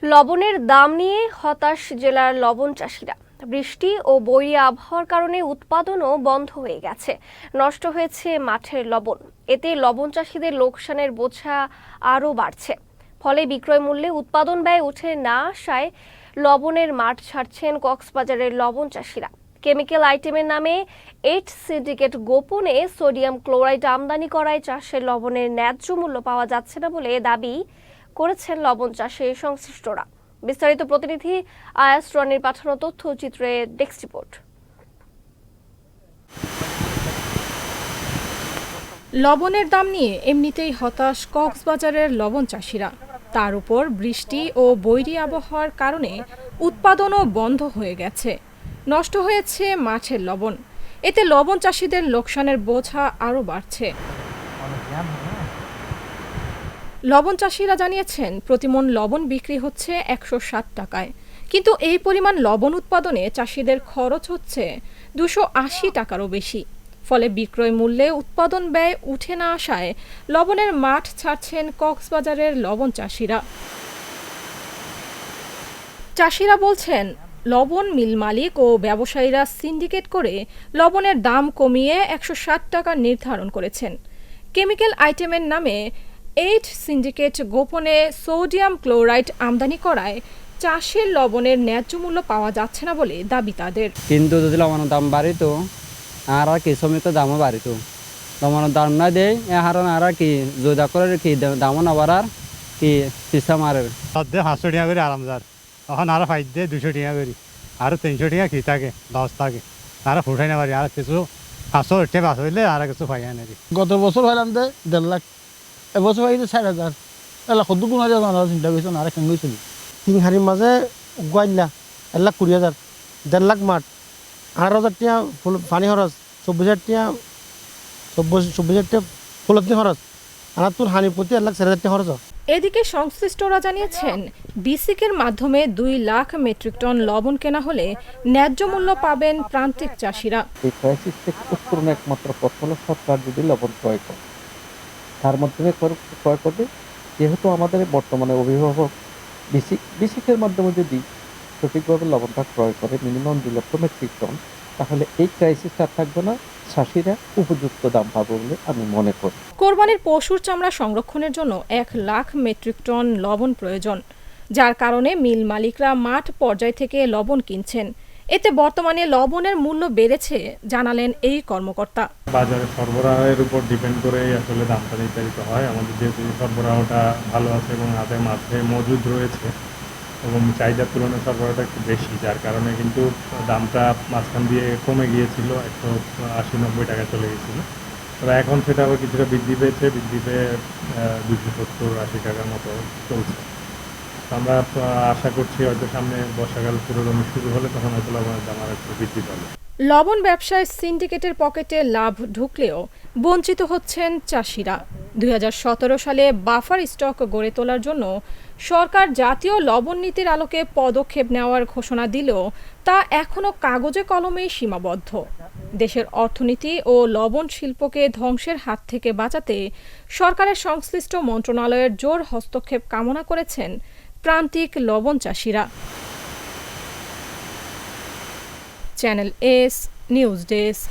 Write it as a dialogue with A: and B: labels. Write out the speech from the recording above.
A: লবণের দাম নিয়ে হতাশ জেলার লবণ চাষিরা। বৃষ্টি ও বৈরী আবহাওয়ার কারণে উৎপাদনও বন্ধ হয়ে গেছে। নষ্ট হয়েছে মাঠের লবণ। এতে লবণ চাষিদের লোকসানের বোঝা আরও বাড়ছে। ফলে বিক্রয় মূল্যে উৎপাদন ব্যয় উঠে না আসায় লবণের মাঠ ছাড়ছেন কক্সবাজারের লবণ চাষিরা। কেমিক্যাল আইটেমের নামে 8 সিন্ডিকেট গোপনে সোডিয়াম ক্লোরাইড আমদানি করায় চাষের লবণের ন্যায্য মূল্য পাওয়া যাচ্ছে না বলে দাবি করেছেন লবণ চাষে সংশ্লিষ্টরা। বিস্তারিত প্রতিনিধি আয়াস রনির পাঠানো তথ্যচিত্রে ডেস্ক রিপোর্ট।
B: লবণের দাম নিয়ে এমনিতেই হতাশ কক্সবাজারের লবণ চাষিরা। তার উপর বৃষ্টি ও বৈরী আবহাওয়ার কারণে উৎপাদনও বন্ধ হয়ে গেছে। নষ্ট হয়েছে মাঠের লবণ। এতে লবণ চাষিদের লোকসানের বোঝা আরও বাড়ছে। লবণ চাষিরা জানিয়েছেন প্রতিমণ লবণ বিক্রি হচ্ছে 160 টাকায়, কিন্তু এই পরিমাণ লবণ উৎপাদনে চাষিদের খরচ হচ্ছে 280 টাকারও বেশি। ফলে বিক্রয় মূল্যে উৎপাদন ব্যয় উঠে না আসায় লবণের মাঠ ছাড়ছেন কক্সবাজারের লবণ চাষিরা। চাষিরা বলছেন লবণ মিল মালিক ও ব্যবসায়ীরা সিন্ডিকেট করে লবণের দাম কমিয়ে 160 টাকা নির্ধারণ করেছেন। কেমিক্যাল আইটেমের নামে 8 সিন্ডিকেট গোপনে সোডিয়াম ক্লোরাইড আমদানি করায় চাষের লবণের ন্যায্য মূল্য পাওয়া যাচ্ছে না বলে দাবি তাদের।
C: কিন্তু যদি লবণের দাম বাড়িত আর কি শ্রমিকের দামও বাড়িত, লবণের দাম না দেয় এ হারণ আর কি জয়দা করে কি দামও না বাড়ার কি সিস্টেম আর
D: 500 টাকা করে আরামদার এখন আরো 200 টাকা করি আর 300 টাকা কি থাকে 10 থাকে তারা ফুটাই না পারি আর কিছু 500 টাকা বাস হইলে আর কিছু পাই না।
E: গত বছর হইলাম 1.5 লাখ, এবছর হয়েছে 4,000। এলা সদ্য গুণ হাজার চিন্তা করছেন আর কেন গেছিল
F: 3 হাড়ির মাঝে গোয়াইলা 1,20,000, 1.5 লাখ মাঠ 18,000 টাকা পানি খরচ, 24,000 টাকা 24,000 টাকা ফুলতি খরচ আর তোর হানি প্রতি 1,04,000 টাকা খরচ।
B: এদিকে সংশ্লিষ্টরা জানিয়েছেন বিসিকের মাধ্যমে 2 লাখ মেট্রিক টন লবণ কেনা হলে ন্যায্য মূল্য পাবেন প্রান্তিক চাষিরা।
G: এই ক্রাইসিস থেকে উত্তরণের একমাত্র পথ হলো সরকার যদি লবণ ক্রয় করে, তার মাধ্যমে ক্রয় করবে। যেহেতু আমাদের বর্তমানে অভিভাবক বিসিকের মাধ্যমে যদি সঠিকভাবে লবণটা ক্রয় করে মিনিমাম 2 লক্ষ মেট্রিক টন, তাহলে এই ক্রাইসিসটা থাকবে না, চাষিরা উপযুক্ত দাম পাবে বলে আমি মনে করি।
B: কোরবানির পশুর চামড়া সংরক্ষণের জন্য 1 লাখ মেট্রিক টন লবণ প্রয়োজন, যার কারণে মিল মালিকরা মাঠ পর্যায় থেকে লবণ কিনছেন। এতে বর্তমানে লবণের মূল্য বেড়েছে জানালেন এই কর্মকর্তা।
D: বাজারে সরবরাহের উপর ডিপেন্ড করে আসলে দামটা নির্ধারিত হয়। আমাদের যেহেতু সরবরাহটা ভালো আছে এবং হাতের মাঝে মজুদ রয়েছে এবং চাহিদার তুলনায় সরবরাহটা একটু বেশি, যার কারণে কিন্তু দামটা মাঝখান দিয়ে কমে গিয়েছিল, 180-90 টাকা চলে গিয়েছিল। তবে এখন সেটা আবার কিছুটা বৃদ্ধি পেয়ে 270-80 টাকার মতো চলছে। আমরা আশা করছি হয়তো সামনে বর্ষাকাল পুরোদমে শুরু হলে তখন হয়তো লবণের দাম আর একটু বৃদ্ধি পাবে।
B: লবণ ব্যবসায় সিন্ডিকেটের পকেটে লাভ ঢুকলেও বঞ্চিত হচ্ছেন চাষিরা। 2017 সালে বাফার স্টক গড়ে তোলার জন্য সরকার জাতীয় লবণ নীতির আলোকে পদক্ষেপ নেওয়ার ঘোষণা দিলেও তা এখনও কাগজে কলমেই সীমাবদ্ধ। দেশের অর্থনীতি ও লবণ শিল্পকে ধ্বংসের হাত থেকে বাঁচাতে সরকারের সংশ্লিষ্ট মন্ত্রণালয়ের জোর হস্তক্ষেপ কামনা করেছেন প্রান্তিক লবণ চাষিরা। Channel S news desk.